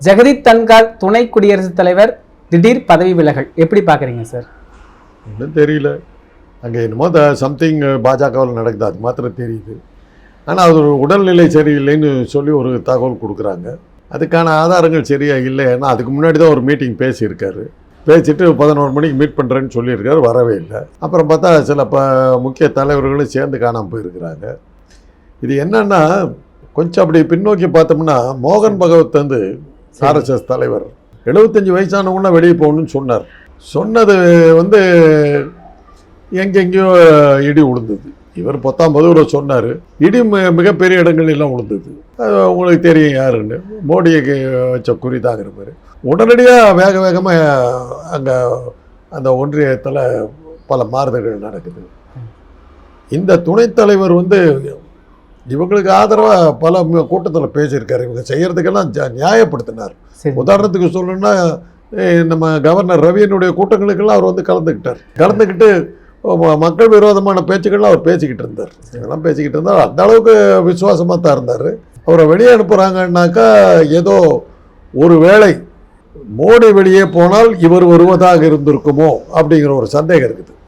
ஜெகதீப் தன்கார் துணை குடியரசுத் தலைவர் திடீர் பதவி விலகல் எப்படி பார்க்குறீங்க சார்? ஒன்றும் தெரியல. அங்கே என்னமோ சம்திங் பாஜகவில் நடக்குது, அது மாத்திரம் தெரியுது. ஆனால் அது ஒரு உடல்நிலை சரியில்லைன்னு சொல்லி ஒரு தகவல் கொடுக்குறாங்க. அதுக்கான ஆதாரங்கள் சரியாக இல்லை. ஏன்னா அதுக்கு முன்னாடி தான் ஒரு மீட்டிங் பேசியிருக்காரு. பேசிட்டு 11 மணிக்கு மீட் பண்ணுறேன்னு சொல்லியிருக்காரு, வரவே இல்லை. அப்புறம் பார்த்தா சில முக்கிய தலைவர்களும் சேர்ந்து காணாமல் போயிருக்கிறாங்க. இது என்னன்னா, கொஞ்சம் அப்படி பின்னோக்கி பார்த்தோம்னா, மோகன் பகவத் வந்து ஆர்எஸ்எஸ் தலைவர் 75 வயசானவங்கன்னா வெளியே போகணும்னு சொன்னார். சொன்னது வந்து எங்கெங்கேயோ இடி விழுந்தது. இவர் 19 சொன்னார், இடி மிகப்பெரிய இடங்கள் எல்லாம் விழுந்தது. உங்களுக்கு தெரியும் யாருன்னு, மோடியை வச்ச குறிதாங்கிற மாதிரி. உடனடியாக வேகமாக அங்கே அந்த ஒன்றியத்தில் பல மாறுதல்கள் நடக்குது. இந்த துணைத் தலைவர் வந்து இவங்களுக்கு ஆதரவாக பல கூட்டத்தில் பேசியிருக்காரு. இவங்க செய்கிறதுக்கெல்லாம் நியாயப்படுத்தினார். உதாரணத்துக்கு சொல்லணும்னா, நம்ம கவர்னர் ரவியினுடைய கூட்டங்களுக்கெல்லாம் அவர் வந்து கலந்துக்கிட்டு மக்கள் விரோதமான பேச்சுக்கள்லாம் அவர் பேசிக்கிட்டு இருந்தார். இதெல்லாம் பேசிக்கிட்டு இருந்தார். அந்த அளவுக்கு விசுவாசமாக தான் இருந்தார். அவரை வெளியே அனுப்புகிறாங்கன்னாக்கா ஏதோ ஒரு வேளை மோடி வெளியே போனால் இவர் வருவதாக இருந்திருக்குமோ அப்படிங்கிற ஒரு சந்தேகம் இருக்குது.